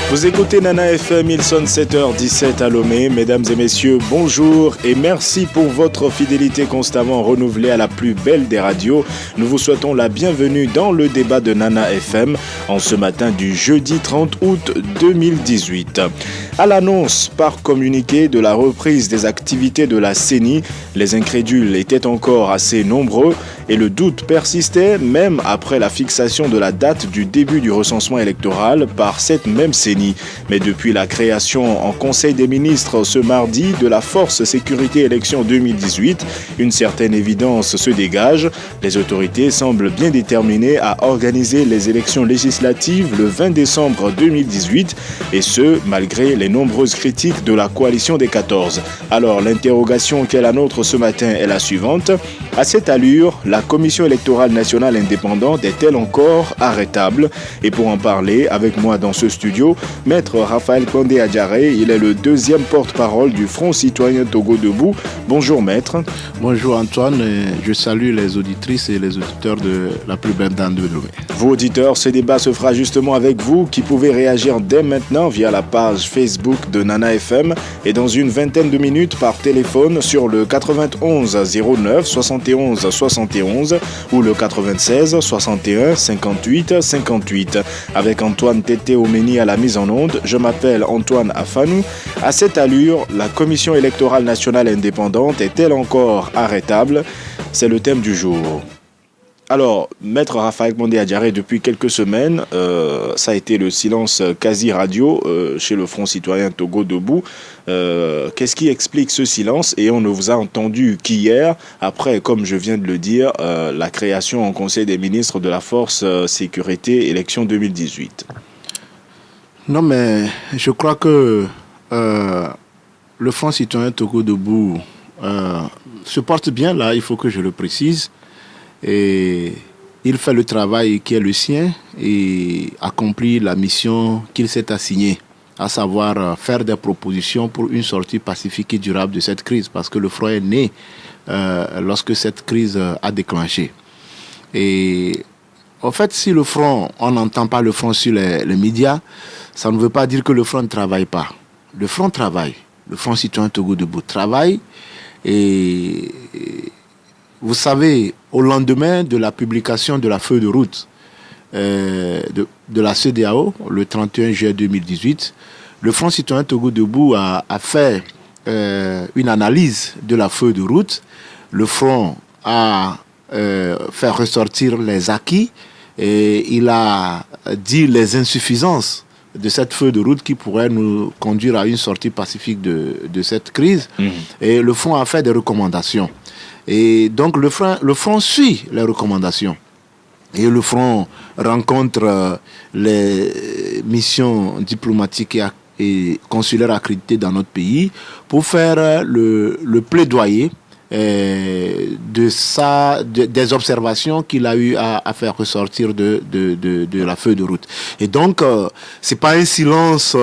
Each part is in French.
Vous écoutez Nana FM, il sonne 7h17 à Lomé. Mesdames et messieurs, bonjour et merci pour votre fidélité constamment renouvelée à la plus belle des radios. Nous vous souhaitons la bienvenue dans le débat de Nana FM en ce matin du jeudi 30 août 2018. À l'annonce par communiqué de la reprise des activités de la CENI, les incrédules étaient encore assez nombreux et le doute persistait même après la fixation de la date du début du recensement électoral par cette même CENI. Mais depuis la création en Conseil des ministres ce mardi de la Force Sécurité Élection 2018, une certaine évidence se dégage. Les autorités semblent bien déterminées à organiser les élections législatives le 20 décembre 2018 et ce, malgré les nombreuses critiques de la coalition des 14. Alors, l'interrogation qui est la nôtre ce matin est la suivante. À cette allure, la Commission électorale nationale indépendante est-elle encore arrêtable? Et pour en parler, avec moi dans ce studio, Maître Raphaël Condé Adjaré, il est le deuxième porte-parole du Front citoyen Togo Debout. Bonjour Maître. Bonjour Antoine, je salue les auditrices et les auditeurs de la plus belle dame de Lomé. Vous auditeurs, ce débat se fera justement avec vous qui pouvez réagir dès maintenant via la page Facebook de Nana FM et dans une vingtaine de minutes par téléphone sur le 91 09 71 71 ou le 96 61 58 58. Avec Antoine Tété Omeni à la mise en onde, je m'appelle Antoine Afanou. À cette allure, la Commission électorale nationale indépendante est-elle encore arrêtable? C'est le thème du jour. Alors, Maître Raphaël Condé Adjaré, depuis quelques semaines, ça a été le silence quasi radio chez le Front citoyen Togo Debout. Qu'est-ce qui explique ce silence? Et on ne vous a entendu qu'hier, après, comme je viens de le dire, la création en Conseil des ministres de la Force Sécurité Élection 2018. Non, mais je crois que le Front citoyen Togo Debout se porte bien là, il faut que je le précise. Et il fait le travail qui est le sien et accomplit la mission qu'il s'est assignée, à savoir faire des propositions pour une sortie pacifique et durable de cette crise, parce que le front est né lorsque cette crise a déclenché. Et en fait, si le front, on n'entend pas le front sur les médias, ça ne veut pas dire que le front ne travaille pas. Le front travaille, le Front citoyen Togo Debout travaille et vous savez, au lendemain de la publication de la feuille de route de la CEDEAO, le 31 juillet 2018, le Front citoyen Togo Debout a fait une analyse de la feuille de route. Le Front a fait ressortir les acquis et il a dit les insuffisances de cette feuille de route qui pourrait nous conduire à une sortie pacifique de cette crise. Et le Front a fait des recommandations. Et donc le front suit les recommandations. Et le front rencontre les missions diplomatiques et consulaires accréditées dans notre pays pour faire le plaidoyer des observations qu'il a eu à faire ressortir de la feuille de route. Et donc, c'est pas un silence,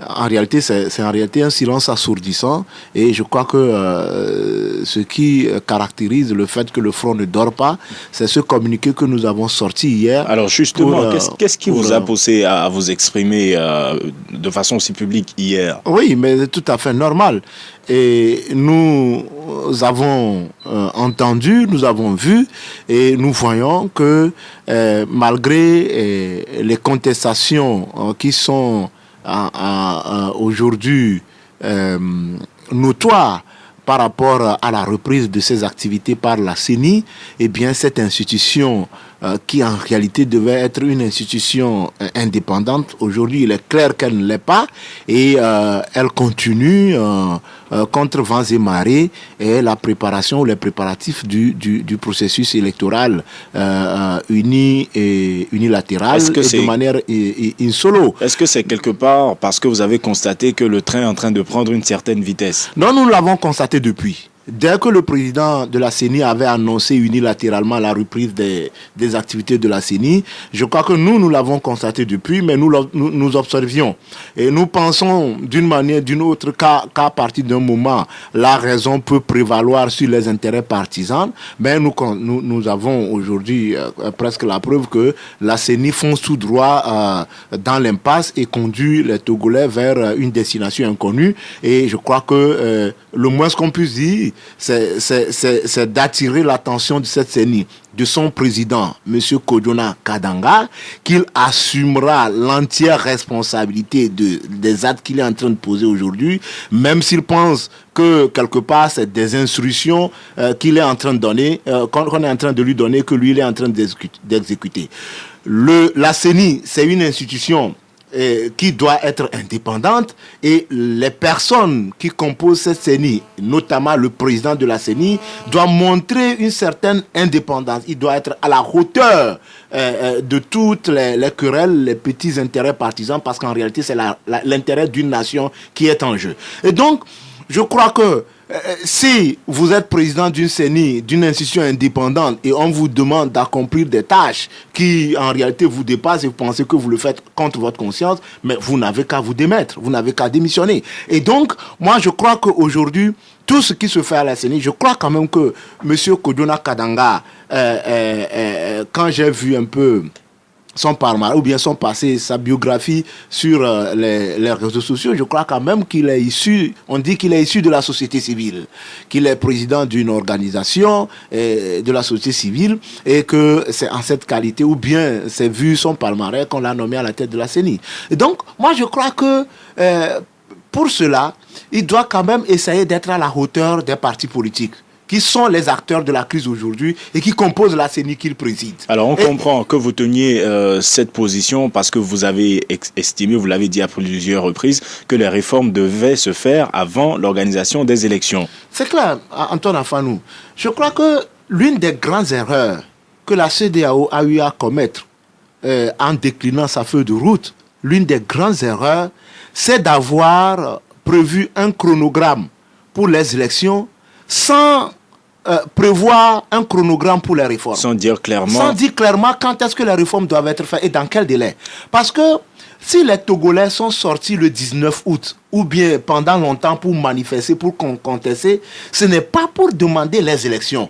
en réalité, c'est en réalité un silence assourdissant et je crois que ce qui caractérise le fait que le front ne dort pas, c'est ce communiqué que nous avons sorti hier. Alors justement, qu'est-ce qui vous a poussé à vous exprimer de façon si publique hier? Oui, mais c'est tout à fait normal. Et nous avons entendu, nous avons vu et nous voyons que malgré les contestations qui sont aujourd'hui notoire par rapport à la reprise de ces activités par la CENI, eh bien cette institution qui en réalité devait être une institution indépendante, aujourd'hui il est clair qu'elle ne l'est pas et elle continue contre vents et marées et la préparation ou les préparatifs du processus électoral uni et unilatéral et de manière in solo. Est-ce que c'est quelque part parce que vous avez constaté que le train est en train de prendre une certaine vitesse? Non, nous l'avons constaté depuis. dès que le président de la CENI avait annoncé unilatéralement la reprise des activités de la CENI, je crois que nous l'avons constaté depuis, mais nous observions. Et nous pensons d'une manière d'une autre qu'à partir d'un moment, la raison peut prévaloir sur les intérêts partisans. Mais nous avons aujourd'hui presque la preuve que la CENI fonce tout droit dans l'impasse et conduit les Togolais vers une destination inconnue. Et je crois que le moins qu'on puisse dire, c'est d'attirer l'attention de cette CENI, de son président, M. Kodjona Kadanga, qu'il assumera l'entière responsabilité des actes qu'il est en train de poser aujourd'hui, même s'il pense que quelque part c'est des instructions qu'il est en train de donner, qu'on est en train de lui donner, que lui il est en train d'exécuter. La CENI, c'est une institution qui doit être indépendante, et les personnes qui composent cette CENI, notamment le président de la CENI, doit montrer une certaine indépendance. Il doit être à la hauteur de toutes les querelles, les petits intérêts partisans, parce qu'en réalité c'est l'intérêt d'une nation qui est en jeu. Et donc je crois que si vous êtes président d'une CENI, d'une institution indépendante, et on vous demande d'accomplir des tâches qui en réalité vous dépassent, et vous pensez que vous le faites contre votre conscience, mais vous n'avez qu'à vous démettre, vous n'avez qu'à démissionner. Et donc, moi je crois qu'aujourd'hui, tout ce qui se fait à la CENI, je crois quand même que M. Kodjona Kadanga, quand j'ai vu un peu son parcours, ou bien son passé, sa biographie sur les réseaux sociaux, je crois quand même qu'il est issu, on dit qu'il est issu de la société civile, qu'il est président d'une organisation de la société civile, et que c'est en cette qualité, ou bien c'est vu son palmarès, qu'on l'a nommé à la tête de la CENI. Et donc, moi je crois que pour cela, il doit quand même essayer d'être à la hauteur des partis politiques, qui sont les acteurs de la crise aujourd'hui et qui composent la CENI qu'il préside. Alors on comprend que vous teniez cette position parce que vous avez estimé, vous l'avez dit à plusieurs reprises, que les réformes devaient se faire avant l'organisation des élections. C'est clair, Antoine Afanou. Je crois que l'une des grandes erreurs que la CEDEAO a eu à commettre en déclinant sa feuille de route, l'une des grandes erreurs, c'est d'avoir prévu un chronogramme pour les élections sans prévoir un chronogramme pour les réformes. Sans dire clairement. Sans dire clairement quand est-ce que les réformes doivent être faites et dans quel délai. Parce que si les Togolais sont sortis le 19 août, ou bien pendant longtemps pour manifester, pour contester, ce n'est pas pour demander les élections.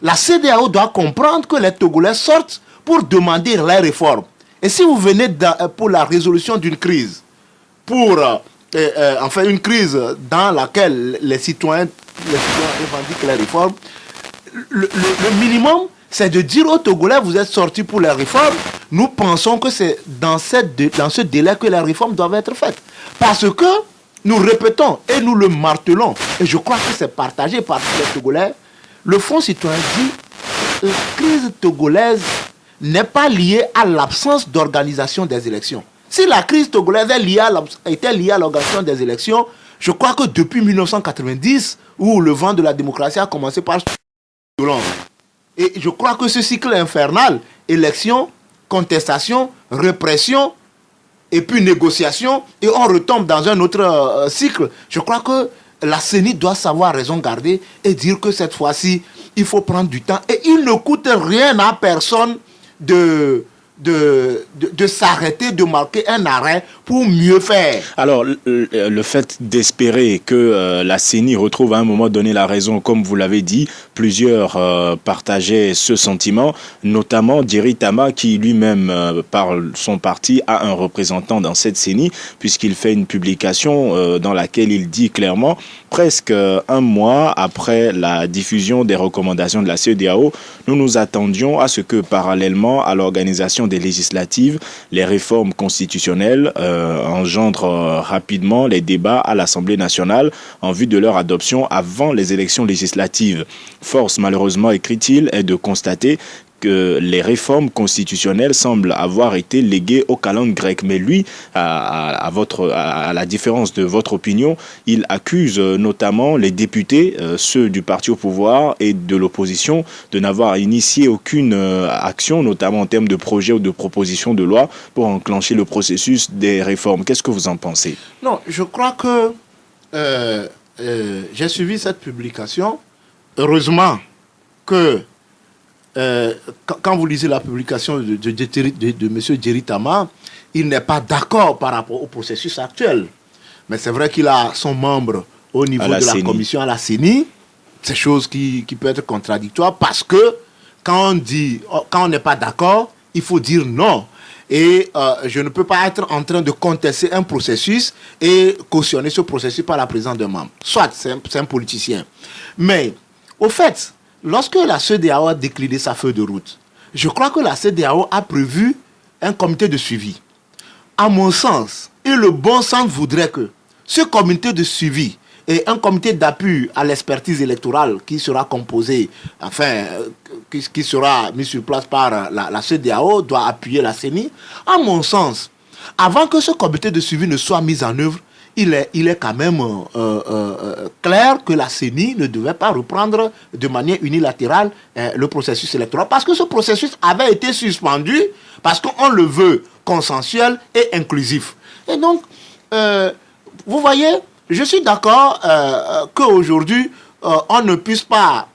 La CEDEAO doit comprendre que les Togolais sortent pour demander les réformes. Et si vous venez pour la résolution d'une crise, pour enfin une crise dans laquelle les citoyens revendiquent les réformes, le minimum, c'est de dire aux Togolais, vous êtes sortis pour les réformes, nous pensons que c'est dans ce délai que les réformes doivent être faites. Parce que nous répétons et nous le martelons, et je crois que c'est partagé par tous les Togolais, le Front citoyen dit que la crise togolaise n'est pas liée à l'absence d'organisation des élections. Si la crise togolaise était liée à l'organisation des élections, je crois que depuis 1990, où le vent de la démocratie a commencé par violence. Et je crois que ce cycle infernal, élection, contestation, répression, et puis négociation, et on retombe dans un autre cycle. Je crois que la CENI doit savoir raison garder et dire que cette fois-ci, il faut prendre du temps. Et il ne coûte rien à personne de s'arrêter, de marquer un arrêt pour mieux faire. Alors, le fait d'espérer que la CENI retrouve à un moment donné la raison, comme vous l'avez dit, plusieurs partageaient ce sentiment, notamment Djeri Tama, qui lui-même, par son parti, a un représentant dans cette CENI, puisqu'il fait une publication dans laquelle il dit clairement, presque un mois après la diffusion des recommandations de la CEDEAO, nous nous attendions à ce que, parallèlement à l'organisation des législatives, les réformes constitutionnelles engendrent rapidement les débats à l'Assemblée nationale en vue de leur adoption avant les élections législatives. Force, malheureusement, écrit-il, est de constater que les réformes constitutionnelles semblent avoir été léguées aux calendes grecques. Mais lui, à la différence de votre opinion, il accuse notamment les députés, ceux du parti au pouvoir et de l'opposition, de n'avoir initié aucune action, notamment en termes de projets ou de propositions de loi, pour enclencher le processus des réformes. Qu'est-ce que vous en pensez? Non, je crois que j'ai suivi cette publication heureusement que quand vous lisez la publication de M. Djerry Tama, il n'est pas d'accord par rapport au processus actuel. Mais c'est vrai qu'il a son membre au niveau de la commission à la CENI. C'est chose qui peut être contradictoire parce que quand on n'est pas d'accord, il faut dire non. Et je ne peux pas être en train de contester un processus et cautionner ce processus par la présence d'un membre. Soit c'est un politicien. Mais au fait, lorsque la CEDEAO a décliné sa feuille de route, je crois que la CEDEAO a prévu un comité de suivi. À mon sens, et le bon sens voudrait que ce comité de suivi et un comité d'appui à l'expertise électorale qui sera composé, enfin, qui sera mis sur place par la CEDEAO, doit appuyer la CENI. À mon sens, avant que ce comité de suivi ne soit mis en œuvre, il est quand même clair que la CENI ne devait pas reprendre de manière unilatérale le processus électoral parce que ce processus avait été suspendu parce qu'on le veut consensuel et inclusif. Et donc, vous voyez, je suis d'accord qu'aujourd'hui, on ne puisse pas...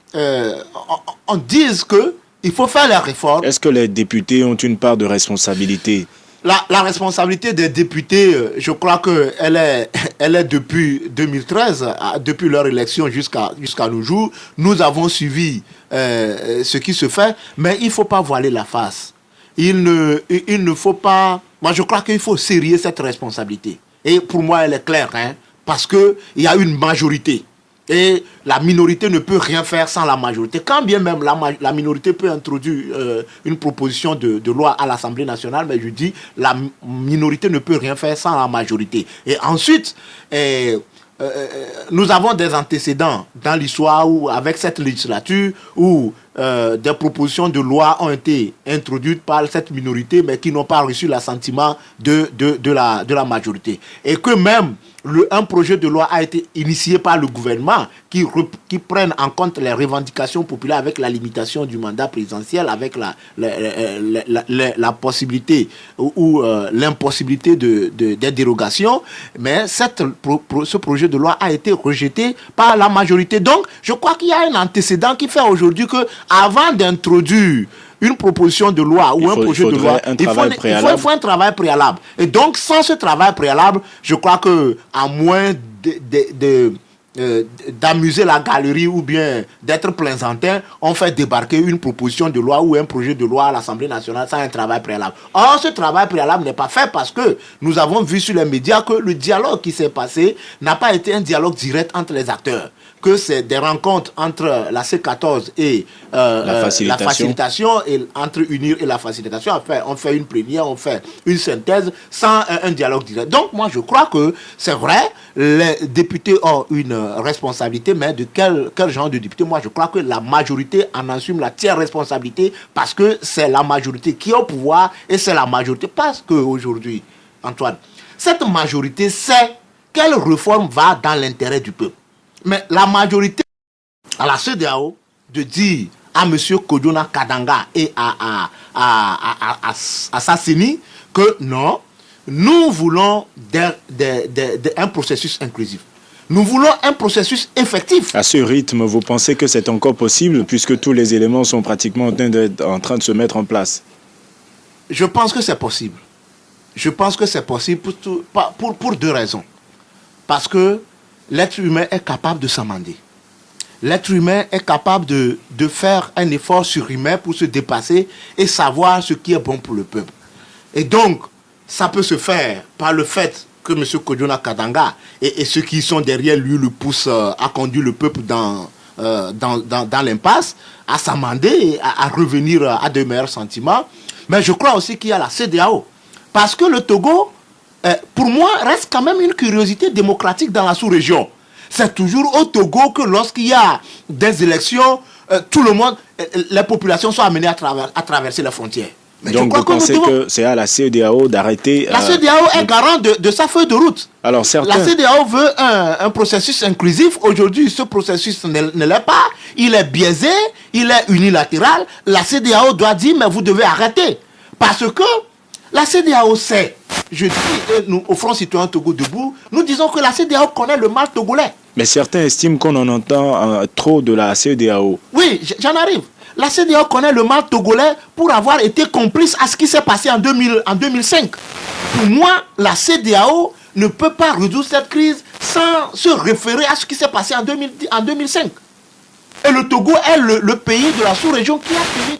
on dise qu'il faut faire la réforme. Est-ce que les députés ont une part de responsabilité ? La responsabilité des députés, je crois qu'elle est depuis 2013, depuis leur élection jusqu'à nos jours. Nous avons suivi ce qui se fait, mais il ne faut pas voiler la face. Il ne faut pas... Moi, je crois qu'il faut serrer cette responsabilité. Et pour moi, elle est claire, hein, parce qu'il y a une majorité. Et la minorité ne peut rien faire sans la majorité. Quand bien même la minorité peut introduire une proposition de loi à l'Assemblée nationale, mais je dis la minorité ne peut rien faire sans la majorité. Et ensuite, nous avons des antécédents dans l'histoire où, avec cette législature où des propositions de loi ont été introduites par cette minorité, mais qui n'ont pas reçu l'assentiment de la majorité. Et que même un projet de loi a été initié par le gouvernement qui prenne en compte les revendications populaires avec la limitation du mandat présidentiel, avec la possibilité ou l'impossibilité des dérogations. Mais ce projet de loi a été rejeté par la majorité. Donc, je crois qu'il y a un antécédent qui fait aujourd'hui que avant d'introduire une proposition de loi ou un projet de loi, il faut un travail préalable. Et donc, sans ce travail préalable, je crois que à moins d'amuser la galerie ou bien d'être plaisantin, on fait débarquer une proposition de loi ou un projet de loi à l'Assemblée nationale sans un travail préalable. Or, ce travail préalable n'est pas fait parce que nous avons vu sur les médias que le dialogue qui s'est passé n'a pas été un dialogue direct entre les acteurs, que c'est des rencontres entre la C14 et la facilitation, et entre UNIR et la facilitation. Enfin, on fait une plénière, on fait une synthèse sans un dialogue direct. Donc, moi, je crois que c'est vrai, les députés ont une responsabilité, mais de quel genre de député? Moi, je crois que la majorité en assume la tiers responsabilité parce que c'est la majorité qui est au pouvoir et c'est la majorité. Parce qu'aujourd'hui, Antoine, cette majorité sait quelle réforme va dans l'intérêt du peuple. Mais la majorité à la CEDEAO de dire à M. Kodjona Kadanga et à sa CENI que non, nous voulons un processus inclusif. Nous voulons un processus effectif. À ce rythme, vous pensez que c'est encore possible puisque tous les éléments sont pratiquement en train de se mettre en place? Je pense que c'est possible. Je pense que c'est possible pour deux raisons. Parce que l'être humain est capable de s'amender. L'être humain est capable de faire un effort surhumain pour se dépasser et savoir ce qui est bon pour le peuple. Et donc, ça peut se faire par le fait que M. Kodjona Kadanga et ceux qui sont derrière lui le poussent à conduire le peuple dans l'impasse, à s'amender et à revenir à de meilleurs sentiments. Mais je crois aussi qu'il y a la CEDEAO. Parce que le Togo, pour moi, reste quand même une curiosité démocratique dans la sous-région. C'est toujours au Togo que lorsqu'il y a des élections, tout le monde, les populations sont amenées à traverser les frontières. Mais donc vous pensez que c'est à la CEDEAO d'arrêter... La CEDEAO est garant de sa feuille de route. Alors, certains... La CEDEAO veut un processus inclusif. Aujourd'hui, ce processus ne l'est pas. Il est biaisé, il est unilatéral. La CEDEAO doit dire, mais vous devez arrêter. Parce que la CEDEAO sait, je dis, nous, au Front Citoyen Togo Debout, nous disons que la CEDEAO connaît le mal togolais. Mais certains estiment qu'on en entend trop de la CEDEAO. Oui, j'en arrive. La CEDEAO connaît le mal togolais pour avoir été complice à ce qui s'est passé en 2005. Pour moi, la CEDEAO ne peut pas résoudre cette crise sans se référer à ce qui s'est passé en 2005. Et le Togo est le pays de la sous-région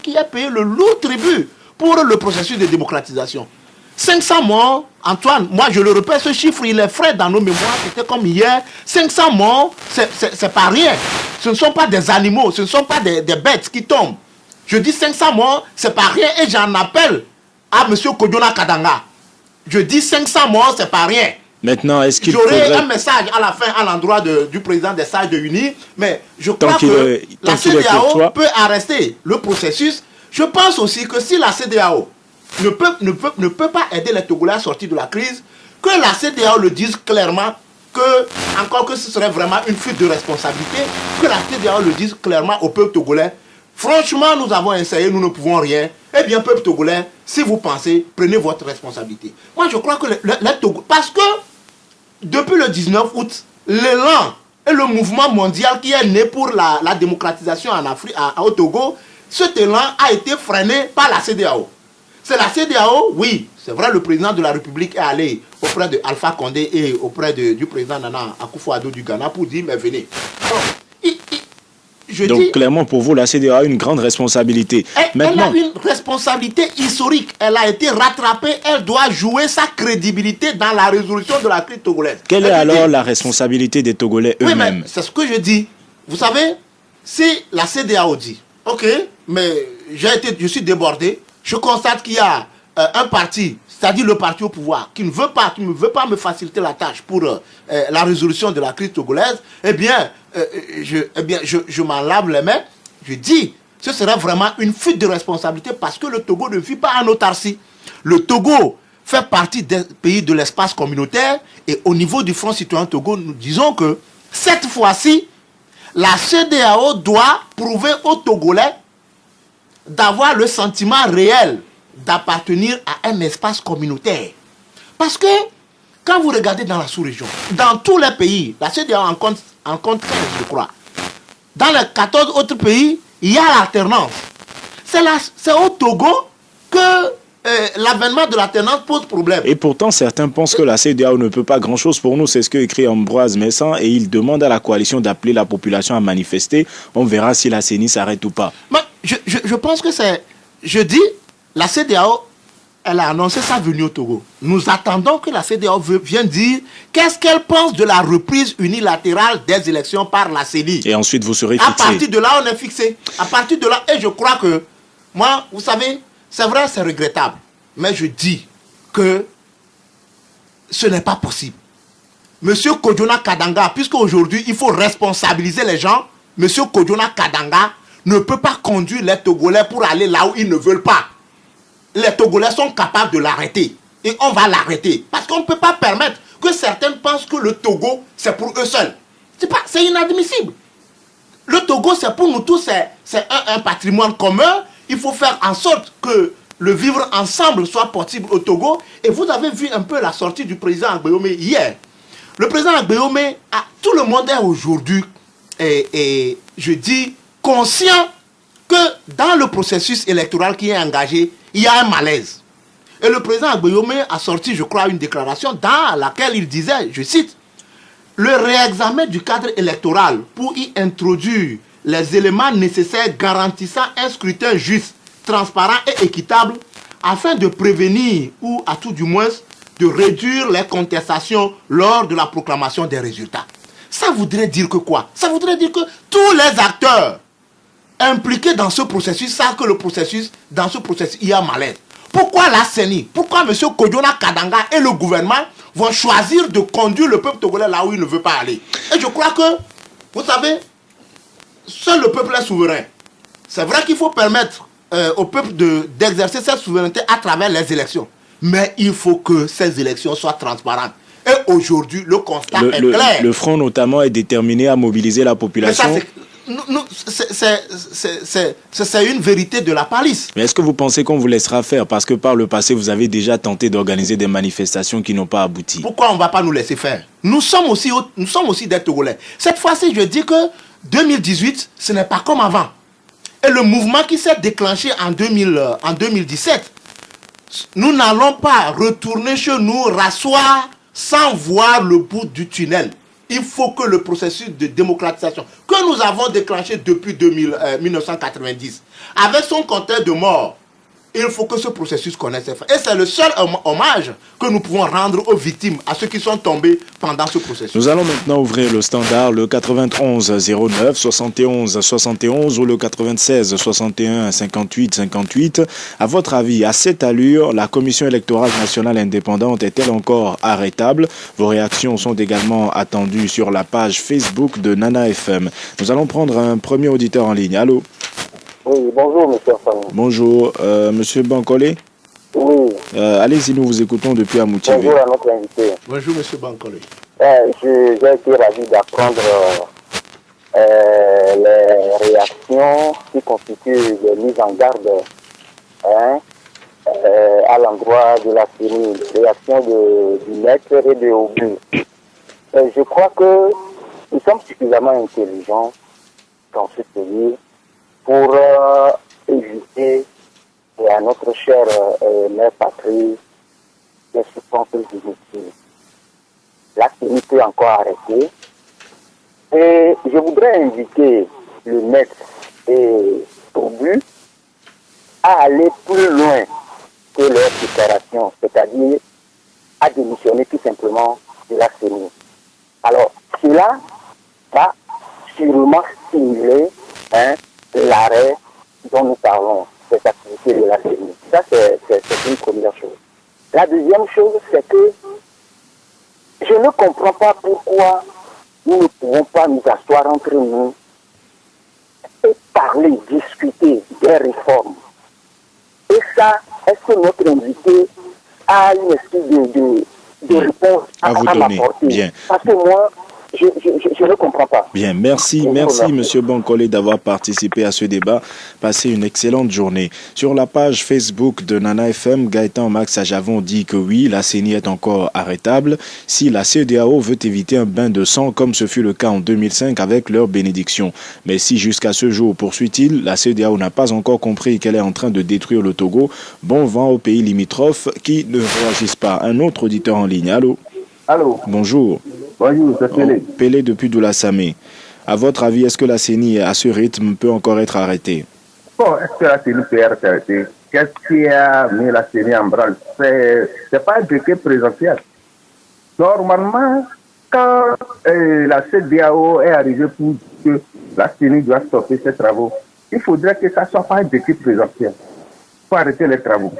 qui a payé le lourd tribut pour le processus de démocratisation. 500 morts, Antoine, moi je le répète, ce chiffre il est frais dans nos mémoires, c'était comme hier. 500 morts, c'est pas rien. Ce ne sont pas des animaux, ce ne sont pas des bêtes qui tombent. Je dis 500 morts, c'est pas rien et j'en appelle à M. Kodjona Kadanga. Je dis 500 morts, c'est pas rien. Maintenant, est-ce qu'il J'aurai un message à la fin à l'endroit du président des Sages de Uni, mais je crois que la CEDEAO peut arrêter le processus. Je pense aussi que si la CEDEAO ne peut pas aider les Togolais à sortir de la crise, que la CEDEAO le dise clairement, encore que ce serait vraiment une fuite de responsabilité, que la CEDEAO le dise clairement au peuple togolais. Franchement, nous avons essayé, nous ne pouvons rien. Eh bien, peuple togolais, si vous pensez, prenez votre responsabilité. Moi, je crois que les Togolais, parce que depuis le 19 août, l'élan et le mouvement mondial qui est né pour la démocratisation en Afrique, au Togo, cet élan a été freiné par la CEDEAO. C'est la CEDEAO, oui, c'est vrai, le président de la République est allé auprès de Alpha Condé et auprès du président Nana Akufo-Addo du Ghana pour dire, mais venez. Donc clairement, pour vous, la CEDEAO a une grande responsabilité. Maintenant, elle a une responsabilité historique. Elle a été rattrapée. Elle doit jouer sa crédibilité dans la résolution de la crise togolaise. Quelle est alors la responsabilité des Togolais eux-mêmes? Oui, c'est ce que je dis. Vous savez, si la CEDEAO dit, ok, mais je suis débordé, je constate qu'il y a un parti, c'est-à-dire le parti au pouvoir, qui ne veut pas me faciliter la tâche pour la résolution de la crise togolaise, eh bien, je m'en lave les mains. Je dis, ce serait vraiment une fuite de responsabilité parce que le Togo ne vit pas en autarcie. Le Togo fait partie des pays de l'espace communautaire et au niveau du Front Citoyen Togo, nous disons que cette fois-ci, la CEDEAO doit prouver aux Togolais d'avoir le sentiment réel d'appartenir à un espace communautaire. Parce que, quand vous regardez dans la sous-région, dans tous les pays, la CEDEAO en compte 15, je crois. Dans les 14 autres pays, il y a l'alternance. C'est au Togo que l'avènement de l'alternance pose problème. Et pourtant, certains pensent que la CEDEAO ne peut pas grand-chose pour nous. C'est ce que écrit Ambroise Messan et il demande à la coalition d'appeler la population à manifester. On verra si la CENI s'arrête ou pas. Mais je pense que c'est... Je dis, la CEDEAO, elle a annoncé sa venue au Togo. Nous attendons que la CEDEAO vienne dire qu'est-ce qu'elle pense de la reprise unilatérale des élections par la CENI. Et ensuite, vous serez fixé. À partir de là, on est fixé. À partir de là, et je crois que, moi, vous savez, c'est vrai, c'est regrettable. Mais je dis que ce n'est pas possible. Monsieur Kodjona Kadanga, puisque aujourd'hui, il faut responsabiliser les gens, Monsieur Kodjona Kadanga ne peut pas conduire les Togolais pour aller là où ils ne veulent pas. Les Togolais sont capables de l'arrêter. Et on va l'arrêter. Parce qu'on ne peut pas permettre que certains pensent que le Togo, c'est pour eux seuls. C'est inadmissible. Le Togo, c'est pour nous tous, c'est un patrimoine commun. Il faut faire en sorte que le vivre ensemble soit possible au Togo. Et vous avez vu un peu la sortie du président Agbéomé hier. Le président Agbéomé, tout le monde est aujourd'hui, et je dis, conscient que dans le processus électoral qui est engagé, il y a un malaise. Et le président Agbéomé a sorti, je crois, une déclaration dans laquelle il disait, je cite, « Le réexamen du cadre électoral pour y introduire les éléments nécessaires garantissant un scrutin juste, transparent et équitable afin de prévenir ou à tout du moins de réduire les contestations lors de la proclamation des résultats. » Ça voudrait dire que quoi? Ça voudrait dire que tous les acteurs impliqués dans ce processus savent que dans ce processus, il y a malaise. Pourquoi la CENI? Pourquoi M. Kodjona Kadanga et le gouvernement vont choisir de conduire le peuple togolais là où il ne veut pas aller? Et je crois que, vous savez, seul le peuple est souverain. C'est vrai qu'il faut permettre au peuple d'exercer cette souveraineté à travers les élections. Mais il faut que ces élections soient transparentes. Et aujourd'hui, le constat est clair. Le Front notamment est déterminé à mobiliser la population c'est une vérité de la police. Mais est-ce que vous pensez qu'on vous laissera faire? Parce que par le passé, vous avez déjà tenté d'organiser des manifestations qui n'ont pas abouti. Pourquoi on ne va pas nous laisser faire? Nous sommes aussi des Togolais. Cette fois-ci, je dis que 2018, ce n'est pas comme avant. Et le mouvement qui s'est déclenché en 2017, nous n'allons pas retourner chez nous, rasseoir sans voir le bout du tunnel. Il faut que le processus de démocratisation que nous avons déclenché depuis 1990, avec son compteur de mort, il faut que ce processus connaisse ses fins. Et c'est le seul hommage que nous pouvons rendre aux victimes, à ceux qui sont tombés pendant ce processus. Nous allons maintenant ouvrir le standard, le 91 09 71 71 ou le 96 61 58 58. À votre avis, à cette allure, la Commission électorale nationale indépendante est-elle encore arrêtable? Vos réactions sont également attendues sur la page Facebook de Nana FM. Nous allons prendre un premier auditeur en ligne. Allô? Oui, bonjour, monsieur Fanny. Bonjour, monsieur Bankole. Oui. Allez-y, nous vous écoutons depuis Amoutivé. Bonjour à notre invité. Bonjour, monsieur Bankole. J'ai été ravi d'apprendre les réactions qui constituent des mises en garde à l'endroit de la CENI, réactions du maître et de Obu. Je crois que nous sommes suffisamment intelligents dans ce pays pour éviter à notre chère mère patrie les souffrances inutiles. La CENI peut encore arrêter. Et je voudrais inviter le maître et Obu à aller plus loin que leur déclaration, c'est-à-dire à démissionner tout simplement de la CENI. Alors, cela va sûrement stimuler l'arrêt dont nous parlons, cette activité de la CENI. Ça, c'est une première chose. La deuxième chose, c'est que je ne comprends pas pourquoi nous ne pouvons pas nous asseoir entre nous et parler, discuter des réformes. Et ça, est-ce que notre invité a une espèce de réponse à m'apporter? Bien. Parce que moi, je ne comprends pas. Bien, merci monsieur Bankole d'avoir participé à ce débat. Passez une excellente journée. Sur la page Facebook de Nana FM, Gaëtan Max Ajavon dit que oui, la CENI est encore arrêtable si la CEDEAO veut éviter un bain de sang comme ce fut le cas en 2005 avec leur bénédiction. Mais si jusqu'à ce jour, poursuit-il, la CEDEAO n'a pas encore compris qu'elle est en train de détruire le Togo, bon vent aux pays limitrophes qui ne réagissent pas. Un autre auditeur en ligne. Allô? Allô? Bonjour. Bonjour, c'est Pélé. Pélé depuis Doula-Samé. À votre avis, est-ce que la CENI, à ce rythme, peut encore être arrêtée? Bon, est-ce que la CENI peut être arrêtée? Qu'est-ce qui a mis la CENI en branle? C'est pas un décret présidentiel. Normalement, quand la CEDEAO est arrivée pour que la CENI doit stopper ses travaux, il faudrait que ça ne soit pas un décret présidentiel pour arrêter les travaux.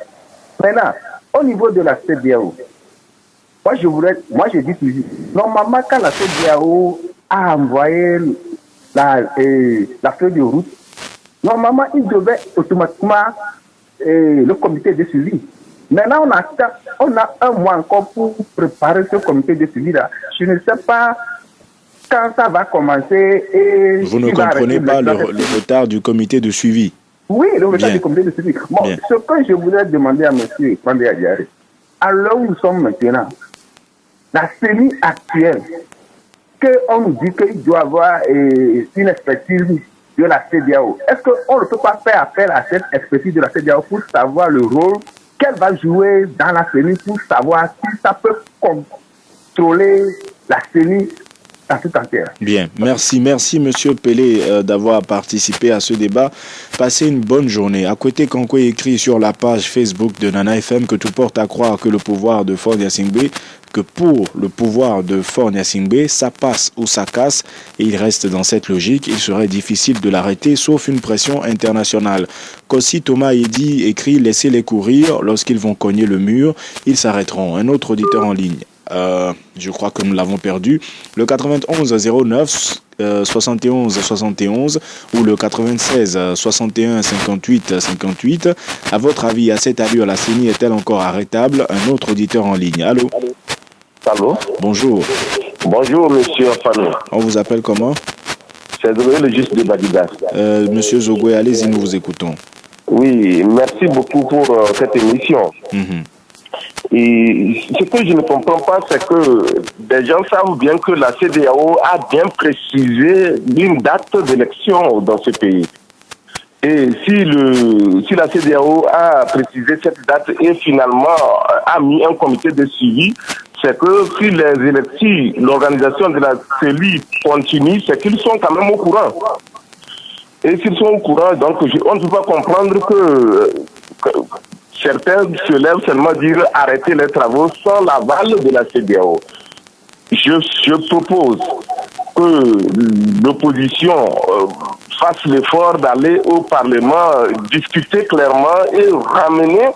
Maintenant, au niveau de la CEDEAO, moi je dis toujours, normalement quand la CEDEAO a envoyé la feuille de route, normalement il devait automatiquement le comité de suivi. Maintenant on a un mois encore pour préparer ce comité de suivi là. Je ne sais pas quand ça va commencer et vous ne comprenez pas le retard du comité de suivi? Oui, le retard du comité de suivi. Bon, ce que je voudrais demander à M. Pandé Adiaré, à l'heure où nous sommes maintenant, la CENI actuelle, qu'on nous dit qu'il doit avoir une expertise de la CEDEAO. Est-ce qu'on ne peut pas faire appel à cette expertise de la CEDEAO pour savoir le rôle qu'elle va jouer dans la CENI, pour savoir si ça peut contrôler la CENI dans tout entière? Bien, merci monsieur Pélé d'avoir participé à ce débat. Passez une bonne journée. À côté, Kanko écrit sur la page Facebook de Nana FM que tout porte à croire que le pouvoir de Faure Gnassingbé, que pour le pouvoir de Faure Gnassingbé, ça passe ou ça casse, et il reste dans cette logique. Il serait difficile de l'arrêter, sauf une pression internationale. Kossi Thomas Eddy écrit « Laissez-les courir, lorsqu'ils vont cogner le mur, ils s'arrêteront ». Un autre auditeur en ligne. Je crois que nous l'avons perdu. Le 91 09 71 71 ou le 96 61 58 58. À votre avis, à cette allure, la CENI est-elle encore arrêtable? Un autre auditeur en ligne. Allô? Allô? Bonjour. Bonjour, monsieur Fano. On vous appelle comment? C'est le juste de Badidas. Monsieur Zogoué, allez-y, nous vous écoutons. Oui, merci beaucoup pour cette émission. Et ce que je ne comprends pas, c'est que des gens savent bien que la CEDEAO a bien précisé une date d'élection dans ce pays. Et si la CEDEAO a précisé cette date et finalement a mis un comité de suivi, c'est que si les élections, l'organisation de la CELI continue, c'est qu'ils sont quand même au courant. Et s'ils sont au courant, donc on ne peut pas comprendre que certains se lèvent seulement dire arrêter les travaux sans l'aval de la CEDEAO. Je propose que l'opposition fasse l'effort d'aller au Parlement, discuter clairement et ramener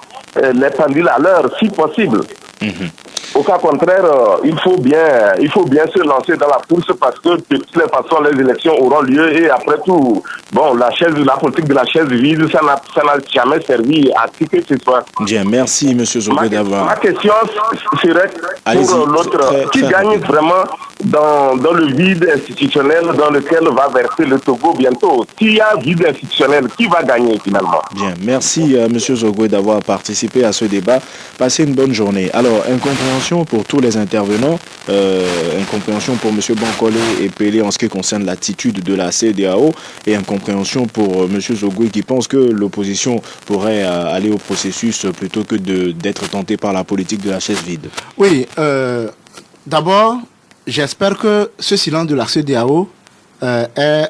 les pendules à l'heure si possible. Au cas contraire, il faut bien se lancer dans la course parce que de toutes les façons, les élections auront lieu et après tout, bon, la politique de la chaise vide, ça n'a jamais servi à qui que ce soit. Bien, merci, monsieur Zogoué d'avoir. Ma question serait pour l'autre, qui gagne vraiment dans le vide institutionnel dans lequel va verser le Togo bientôt? S'il y a vide institutionnel, qui va gagner finalement? Bien, merci, monsieur Zogoué d'avoir participé à ce débat. Passez une bonne journée. Alors, incompréhension pour tous les intervenants, incompréhension pour M. Bancolé et Pelé en ce qui concerne l'attitude de la CEDEAO et incompréhension pour M. Zogoué qui pense que l'opposition pourrait aller au processus plutôt que d'être tenté par la politique de la chaise vide. Oui, d'abord, j'espère que ce silence de la CEDEAO est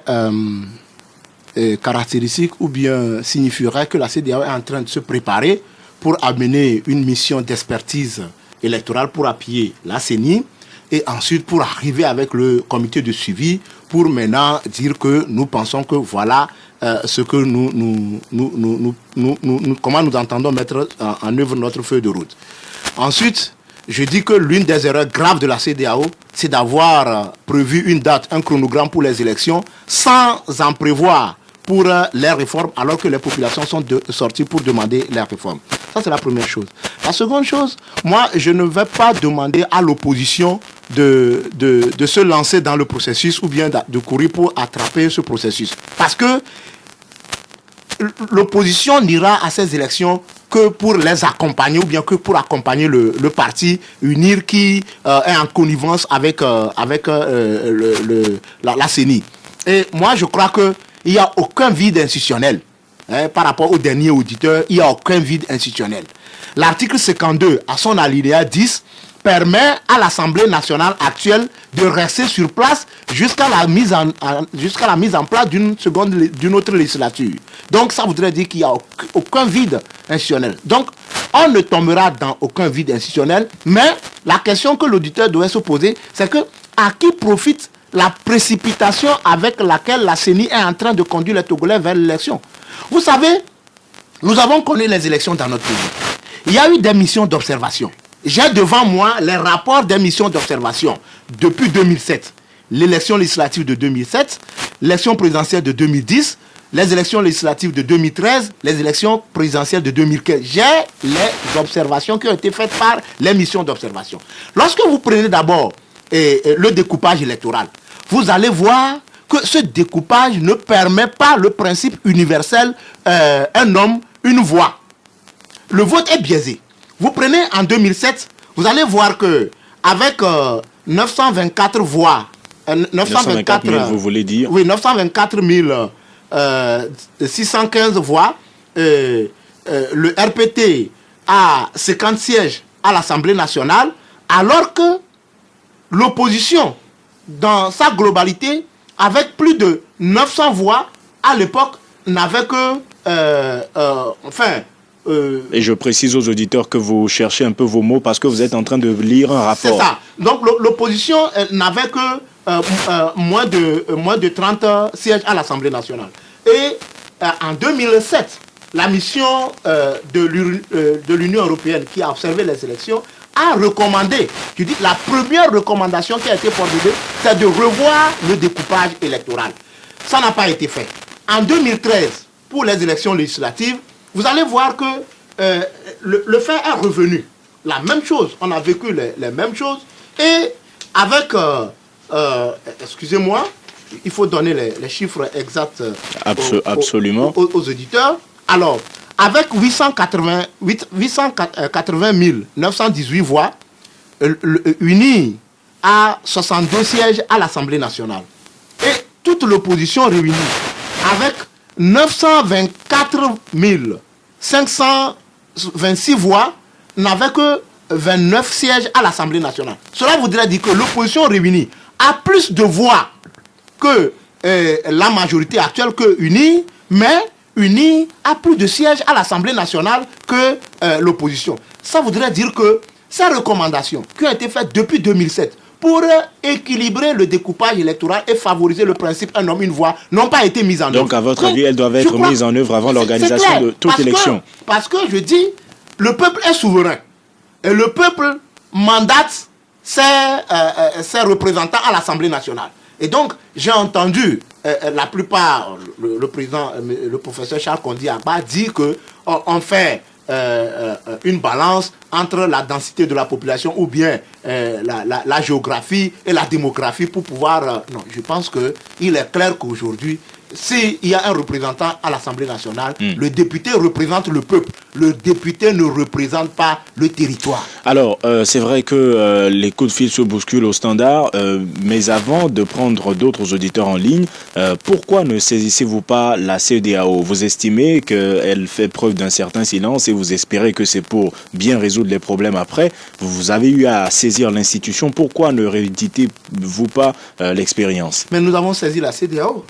caractéristique ou bien signifierait que la CEDEAO est en train de se préparer pour amener une mission d'expertise électorale pour appuyer la CENI et ensuite pour arriver avec le comité de suivi pour maintenant dire que nous pensons que voilà ce que comment nous entendons mettre en œuvre notre feuille de route. Ensuite, je dis que l'une des erreurs graves de la CEDEAO, c'est d'avoir prévu une date, un chronogramme pour les élections sans en prévoir pour les réformes alors que les populations sont sorties pour demander les réformes. Ça, c'est la première chose. La seconde chose, moi, je ne vais pas demander à l'opposition de se lancer dans le processus ou bien de courir pour attraper ce processus. Parce que l'opposition n'ira à ces élections que pour les accompagner ou bien que pour accompagner le parti UNIR qui est en connivence avec la CENI. Et moi, je crois qu'il n'y a aucun vide institutionnel. Par rapport au dernier auditeur, il n'y a aucun vide institutionnel. L'article 52, à son alinéa 10, permet à l'Assemblée nationale actuelle de rester sur place jusqu'à la mise en place d'une autre législature. Donc, ça voudrait dire qu'il n'y a aucun vide institutionnel. Donc, on ne tombera dans aucun vide institutionnel, mais la question que l'auditeur doit se poser, c'est que à qui profite la précipitation avec laquelle la CENI est en train de conduire les Togolais vers l'élection? Vous savez, nous avons connu les élections dans notre pays. Il y a eu des missions d'observation. J'ai devant moi les rapports des missions d'observation depuis 2007. L'élection législative de 2007, l'élection présidentielle de 2010, les élections législatives de 2013, les élections présidentielles de 2015. J'ai les observations qui ont été faites par les missions d'observation. Lorsque vous prenez d'abord le découpage électoral, vous allez voir que ce découpage ne permet pas le principe universel un homme, une voix. Le vote est biaisé. Vous prenez en 2007, vous allez voir que avec 924 voix, 924 000, vous voulez dire? Oui, 924 615 voix. Le RPT a 50 sièges à l'Assemblée nationale, alors que l'opposition, dans sa globalité, avec plus de 900 voix, à l'époque, n'avait que... Et je précise aux auditeurs que vous cherchez un peu vos mots parce que vous êtes en train de lire un rapport. C'est ça. Donc l'opposition n'avait que moins de 30 sièges à l'Assemblée nationale. Et en 2007, la mission de l'Union européenne qui a observé les élections a recommandé, je dis la première recommandation qui a été formulée, c'est de revoir le découpage électoral. Ça n'a pas été fait. En 2013, pour les élections législatives, vous allez voir que le fait est revenu. La même chose, on a vécu les mêmes choses. Et avec, excusez-moi, il faut donner les chiffres exacts absolument. Aux auditeurs. Alors, avec 880 918 voix, UNI a 62 sièges à l'Assemblée nationale. Et toute l'opposition réunie, avec 924 526 voix, n'avait que 29 sièges à l'Assemblée nationale. Cela voudrait dire que l'opposition réunie a plus de voix que la majorité actuelle, que UNI, mais UNI a plus de sièges à l'Assemblée nationale que l'opposition. Ça voudrait dire que ces recommandations qui ont été faites depuis 2007 pour équilibrer le découpage électoral et favoriser le principe un homme, une voix, n'ont pas été mises en œuvre. Donc, à votre avis, elles doivent être mises en œuvre avant l'organisation de toute élection. Parce que je dis, le peuple est souverain. Et le peuple mandate ses représentants à l'Assemblée nationale. Et donc, j'ai entendu la plupart, le président, le professeur Charles Kondi-Agba dire qu'on fait une balance entre la densité de la population ou bien la géographie et la démographie pour pouvoir... non, je pense qu'il est clair qu'aujourd'hui, s'il y a un représentant à l'Assemblée nationale, le député représente le peuple. Le député ne représente pas le territoire. Alors, c'est vrai que les coups de fil se bousculent au standard, mais avant de prendre d'autres auditeurs en ligne, pourquoi ne saisissez-vous pas la CEDEAO? Vous estimez qu'elle fait preuve d'un certain silence et vous espérez que c'est pour bien résoudre les problèmes après. Vous avez eu à saisir l'institution. Pourquoi ne rééditez-vous pas l'expérience? Mais nous avons saisi la CEDEAO.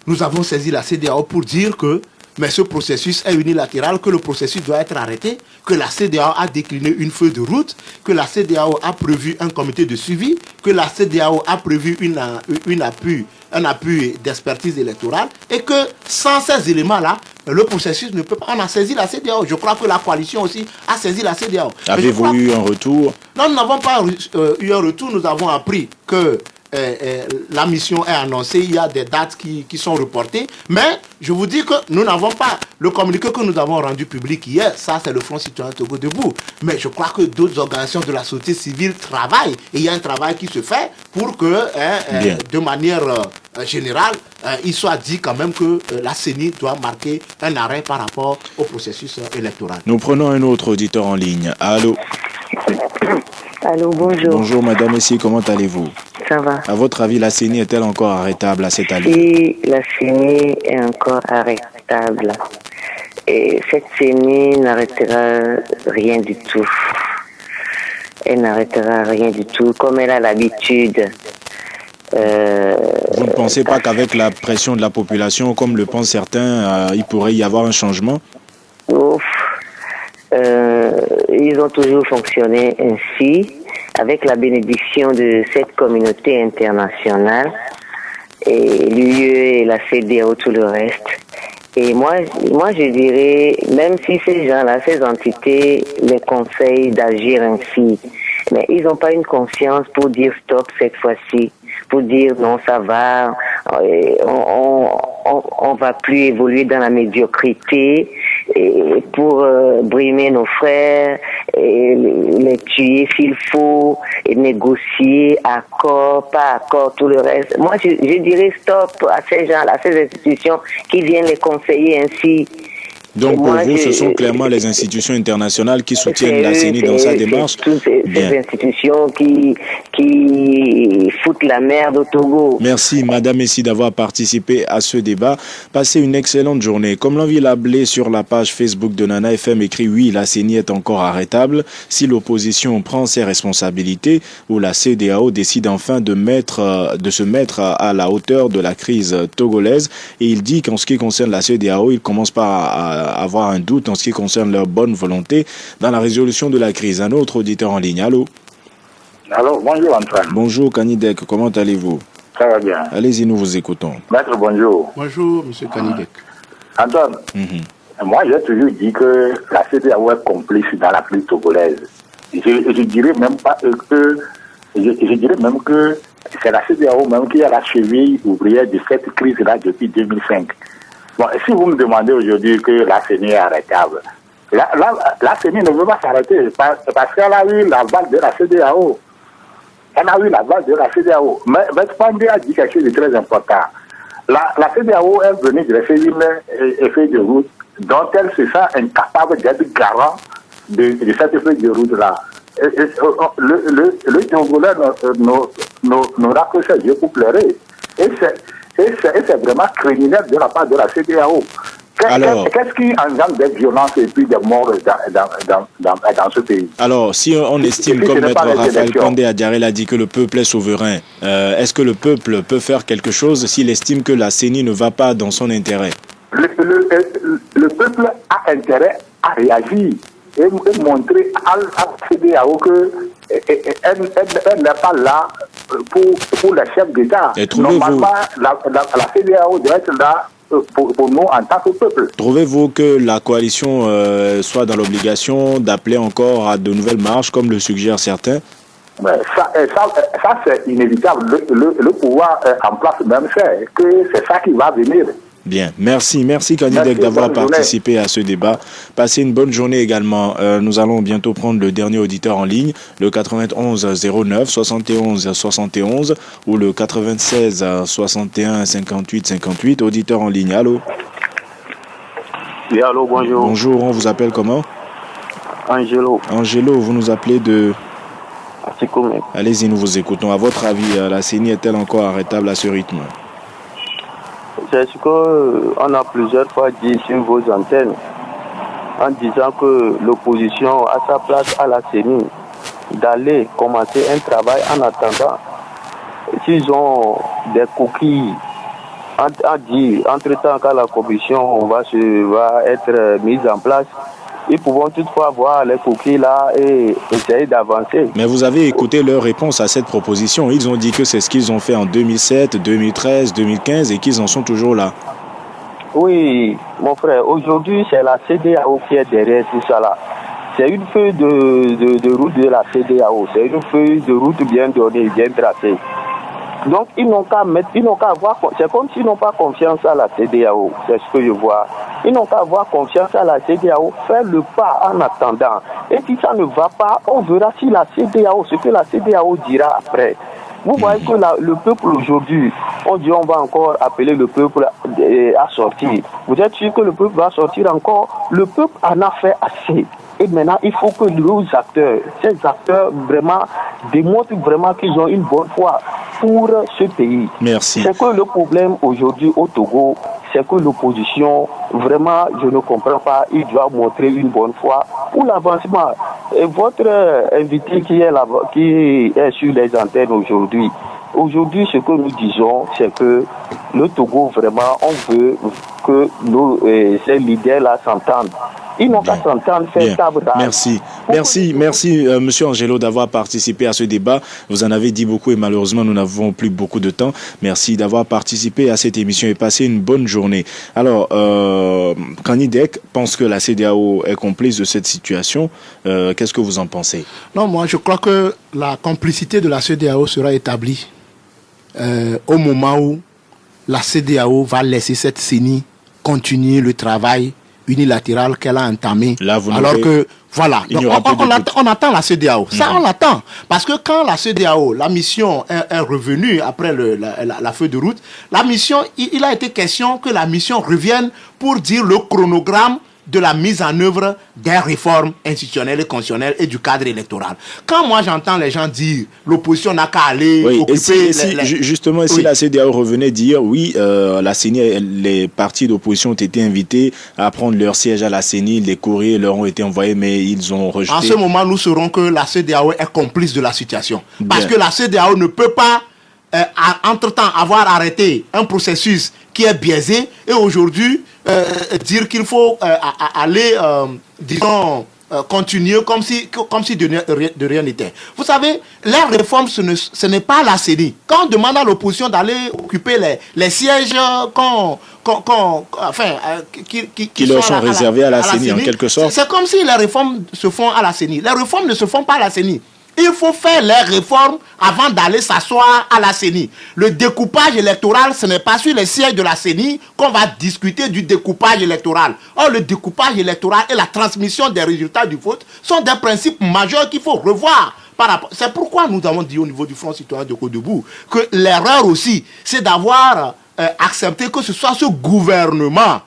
Nous avons saisi la CEDEAO pour dire que mais ce processus est unilatéral, que le processus doit être arrêté, que la CEDEAO a décliné une feuille de route, que la CEDEAO a prévu un comité de suivi, que la CEDEAO a prévu un appui d'expertise électorale et que sans ces éléments-là, le processus ne peut pas... On a saisi la CEDEAO. Je crois que la coalition aussi a saisi la CEDEAO. Avez-vous eu un retour? Non, nous n'avons pas eu un retour. Nous avons appris que la mission est annoncée, il y a des dates qui sont reportées, mais je vous dis que nous n'avons pas le communiqué que nous avons rendu public hier, ça c'est le Front Citoyen Togo Debout, mais je crois que d'autres organisations de la société civile travaillent, et il y a un travail qui se fait pour que de manière générale, il soit dit quand même que la CENI doit marquer un arrêt par rapport au processus électoral. Nous prenons un autre auditeur en ligne. Allô? Allô, bonjour. Bonjour madame, ici, comment allez-vous? Ça va. À votre avis, la CENI est-elle encore arrêtable à cette allure? Si la CENI est encore arrêtable, et cette CENI n'arrêtera rien du tout. Elle n'arrêtera rien du tout, comme elle a l'habitude. Vous ne pensez pas qu'avec la pression de la population, comme le pensent certains, il pourrait y avoir un changement? Ouf. Ils ont toujours fonctionné ainsi, avec la bénédiction de cette communauté internationale, et l'UE et la CEDEAO, tout le reste. Et moi, je dirais, même si ces gens-là, ces entités, les conseillent d'agir ainsi, mais ils n'ont pas une conscience pour dire stop cette fois-ci, pour dire non, ça va, on va plus évoluer dans la médiocrité, et pour brimer nos frères, et les tuer s'il faut, et négocier, accord, pas accord, tout le reste. Moi, je dirais stop à ces gens-là, à ces institutions qui viennent les conseiller ainsi. Donc pour vous, ce sont clairement les institutions internationales qui soutiennent la CENI dans sa démarche. Toutes ces institutions qui foutent la merde au Togo. Merci Madame Messi d'avoir participé à ce débat. Passez une excellente journée. Comme l'envie Lablé sur la page Facebook de Nana FM écrit oui, la CENI est encore arrêtable si l'opposition prend ses responsabilités ou la CEDEAO décide enfin de se mettre à la hauteur de la crise togolaise. Et il dit qu'en ce qui concerne la CEDEAO, il commence par avoir un doute en ce qui concerne leur bonne volonté dans la résolution de la crise. Un autre auditeur en ligne. Allô? Allô, bonjour Antoine. Bonjour Kanidek, comment allez-vous? Ça va bien. Allez-y, nous vous écoutons. Maître, bonjour. Bonjour, monsieur Kanidek. Antoine, moi j'ai toujours dit que la CEDEAO est complice dans la crise togolaise. Je dirais même pas que c'est la CEDEAO même qui est la cheville ouvrière de cette crise-là depuis 2005. Bon, si vous me demandez aujourd'hui que la CENI est arrêtable, la CENI ne veut pas s'arrêter parce qu'elle a eu la balle de la CEDEAO. on a eu la base de la CEDEAO. Mais Pandé a dit quelque chose de très important. La CEDEAO est venue dresser une feuille de route dont elle se sent incapable d'être garant de cette feuille de route-là. Le Congolais n'aura que ses yeux pour pleurer. Et c'est vraiment criminel de la part de la CEDEAO. Qu'est-ce qui engendre des violences et puis des morts dans ce pays? Alors, si on estime, comme Maître Raphaël Condé Adiaré l'a dit, que le peuple est souverain, est-ce que le peuple peut faire quelque chose s'il estime que la CENI ne va pas dans son intérêt? Le peuple a intérêt à réagir et montrer à la CEDEAO qu'elle n'est pas là pour les chefs d'État. Normalement, la CEDEAO doit être là pour nous en tant que peuple. Trouvez-vous que la coalition soit dans l'obligation d'appeler encore à de nouvelles marches, comme le suggèrent certains? Ça c'est inévitable. Le pouvoir en place même sait que c'est ça qui va venir. Bien, merci Kanidek d'avoir participé à ce débat. Passez une bonne journée également. Nous allons bientôt prendre le dernier auditeur en ligne, le 91 09 71 71 ou le 96 61 58 58. Auditeur en ligne, allô? Oui, allô, bonjour. Bonjour, on vous appelle comment? Angelo. Angelo, vous nous appelez de... Atikoumé. Allez-y, nous vous écoutons. À votre avis, la CENI est-elle encore arrêtable à ce rythme? C'est ce qu'on a plusieurs fois dit sur vos antennes, en disant que l'opposition a sa place à la CENI, d'aller commencer un travail en attendant. S'ils ont des coquilles à dire, entre-temps quand la commission va être mise en place, ils pourront toutefois voir les coquilles là et essayer d'avancer. Mais vous avez écouté leur réponse à cette proposition. Ils ont dit que c'est ce qu'ils ont fait en 2007, 2013, 2015 et qu'ils en sont toujours là. Oui, mon frère, aujourd'hui c'est la CEDEAO qui est derrière tout ça là. C'est une feuille de route de la CEDEAO. C'est une feuille de route bien donnée, bien tracée. Donc ils n'ont qu'à avoir, c'est comme s'ils n'ont pas confiance à la CEDEAO, c'est ce que je vois. Ils n'ont qu'à avoir confiance à la CEDEAO, faire le pas en attendant. Et si ça ne va pas, on verra si la CEDEAO, ce que la CEDEAO dira après. Vous voyez que le peuple aujourd'hui, on dit on va encore appeler le peuple à sortir. Vous êtes sûr que le peuple va sortir encore? Le peuple en a fait assez. Et maintenant, il faut que ces acteurs vraiment démontrent vraiment qu'ils ont une bonne foi pour ce pays. Merci. C'est que le problème aujourd'hui au Togo, c'est que l'opposition, vraiment, je ne comprends pas, il doit montrer une bonne foi pour l'avancement. Et votre invité qui est sur les antennes aujourd'hui, ce que nous disons, c'est que le Togo, vraiment, on veut que ces leaders-là s'entendent. Ils n'ont qu'à s'entendre, faire table rase. Merci, Monsieur Angelo, d'avoir participé à ce débat. Vous en avez dit beaucoup et malheureusement, nous n'avons plus beaucoup de temps. Merci d'avoir participé à cette émission et passé une bonne journée. Alors, Kanidek pense que la CEDEAO est complice de cette situation. Qu'est-ce que vous en pensez? Non, moi, je crois que la complicité de la CEDEAO sera établie au moment où la CEDEAO va laisser cette CENI continuer le travail unilatéral qu'elle a entamé. Là, alors que, voilà, on attend la CEDEAO. Ça, on l'attend. Parce que quand la CEDEAO, la mission est revenue après la feuille de route, la mission, il a été question que la mission revienne pour dire le chronogramme de la mise en œuvre des réformes institutionnelles et constitutionnelles et du cadre électoral. Quand moi j'entends les gens dire l'opposition n'a qu'à aller occuper... Justement, si la CEDEAO revenait dire oui, la CENI, les partis d'opposition ont été invités à prendre leur siège à la CENI, les courriers leur ont été envoyés, mais ils ont rejeté. En ce moment, nous saurons que la CEDEAO est complice de la situation. Parce que la CEDEAO ne peut pas, entre-temps, avoir arrêté un processus qui est biaisé et aujourd'hui dire qu'il faut aller, disons, continuer comme si de rien n'était. Vous savez, les réformes, ce n'est pas la CENI. Quand on demande à l'opposition d'aller occuper les sièges qui leur sont réservés à la CENI, en quelque sorte. C'est comme si les réformes se font à la CENI. Les réformes ne se font pas à la CENI. Il faut faire les réformes avant d'aller s'asseoir à la CENI. Le découpage électoral, ce n'est pas sur les sièges de la CENI qu'on va discuter du découpage électoral. Or, le découpage électoral et la transmission des résultats du vote sont des principes majeurs qu'il faut revoir. C'est pourquoi nous avons dit au niveau du Front citoyen de Côte-de-Boue que l'erreur aussi, c'est d'avoir accepté que ce soit ce gouvernement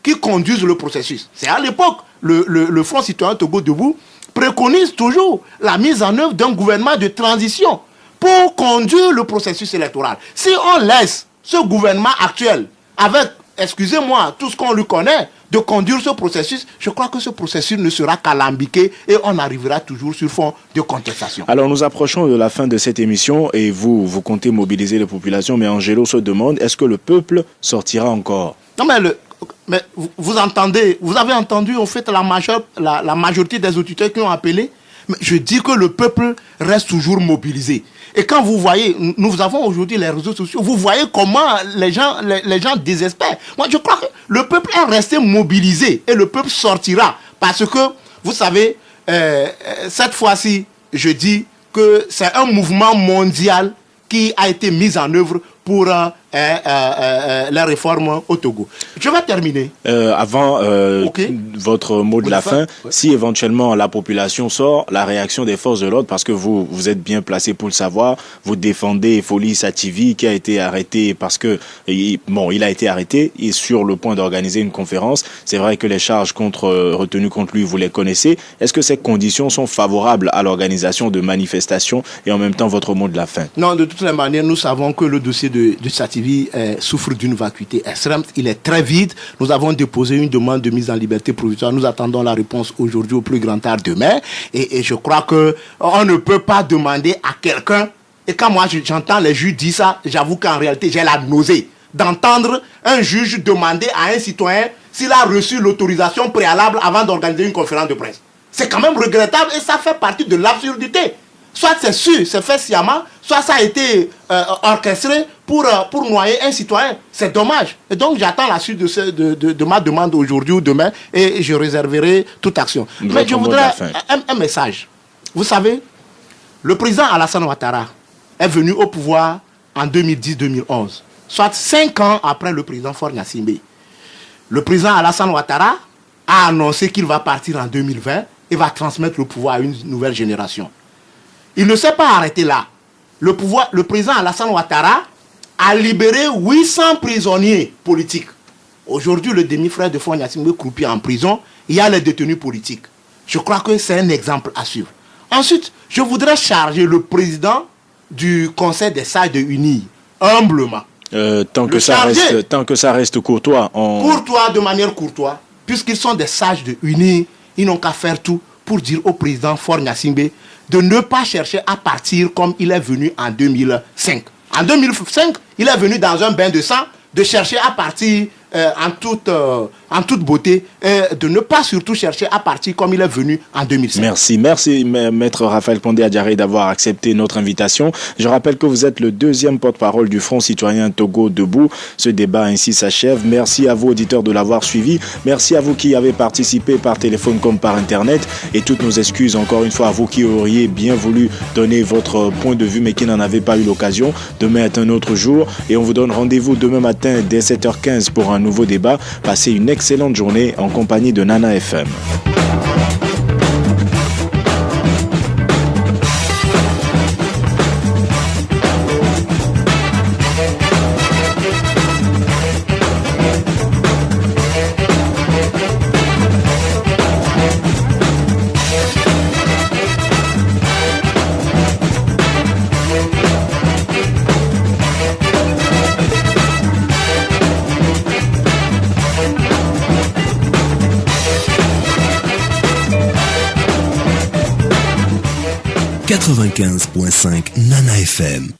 qui conduise le processus. C'est à l'époque, le Front citoyen Togo Debout préconise toujours la mise en œuvre d'un gouvernement de transition pour conduire le processus électoral. Si on laisse ce gouvernement actuel, avec, excusez-moi, tout ce qu'on lui connaît, de conduire ce processus, je crois que ce processus ne sera qu'alambiqué et on arrivera toujours sur fond de contestation. Alors nous approchons de la fin de cette émission et vous comptez mobiliser les populations, mais Angelo se demande, est-ce que le peuple sortira encore? Non mais vous entendez, vous avez entendu en fait la majorité des auditeurs qui ont appelé. Mais je dis que le peuple reste toujours mobilisé. Et quand vous voyez, nous avons aujourd'hui les réseaux sociaux, vous voyez comment les gens désespèrent. Moi je crois que le peuple est resté mobilisé et le peuple sortira. Parce que, vous savez, cette fois-ci, je dis que c'est un mouvement mondial qui a été mis en œuvre pour les réformes au Togo. Je vais terminer. Avant votre mot de la fin, si éventuellement la population sort, la réaction des forces de l'ordre, parce que vous êtes bien placé pour le savoir, vous défendez Folie Sativi qui a été arrêté parce que, il a été arrêté, il est sur le point d'organiser une conférence. C'est vrai que les charges retenues contre lui, vous les connaissez. Est-ce que ces conditions sont favorables à l'organisation de manifestations et en même temps votre mot de la fin? Non, de toutes les manières, nous savons que le dossier de Sativi souffre d'une vacuité extrême. Il est très vide. Nous avons déposé une demande de mise en liberté provisoire. Nous attendons la réponse aujourd'hui au plus grand tard demain. Et je crois que on ne peut pas demander à quelqu'un. Et quand moi j'entends les juges dire ça, j'avoue qu'en réalité j'ai la nausée d'entendre un juge demander à un citoyen s'il a reçu l'autorisation préalable avant d'organiser une conférence de presse. C'est quand même regrettable et ça fait partie de l'absurdité. Soit c'est sûr, c'est fait sciemment, soit ça a été orchestré pour noyer un citoyen. C'est dommage. Et donc j'attends la suite de ma demande aujourd'hui ou demain et je réserverai toute action. Mais je voudrais un message. Vous savez, le président Alassane Ouattara est venu au pouvoir en 2010-2011, soit 5 ans après le président Faure Gnassingbé. Le président Alassane Ouattara a annoncé qu'il va partir en 2020 et va transmettre le pouvoir à une nouvelle génération. Il ne s'est pas arrêté là. Le président Alassane Ouattara a libéré 800 prisonniers politiques. Aujourd'hui, le demi-frère de Faure Gnassingbé croupit en prison. Il y a les détenus politiques. Je crois que c'est un exemple à suivre. Ensuite, je voudrais charger le président du Conseil des sages de UNI, humblement. Tant que ça reste courtois. Courtois, de manière courtoise. Puisqu'ils sont des sages de UNI, ils n'ont qu'à faire tout pour dire au président Faure Gnassingbé de ne pas chercher à partir comme il est venu en 2005. En 2005, il est venu dans un bain de sang de chercher à partir en toute beauté, de ne pas surtout chercher à partir comme il est venu en 2005. Merci Maître Raphaël Condé Adiaré d'avoir accepté notre invitation. Je rappelle que vous êtes le deuxième porte-parole du Front citoyen Togo Debout. Ce débat ainsi s'achève. Merci à vous auditeurs de l'avoir suivi. Merci à vous qui avez participé par téléphone comme par internet. Et toutes nos excuses encore une fois à vous qui auriez bien voulu donner votre point de vue mais qui n'en avez pas eu l'occasion. Demain est un autre jour et on vous donne rendez-vous demain matin dès 7h15 pour un nouveau débat. Passez une excellente journée en compagnie de Nana FM. .5 Nana FM.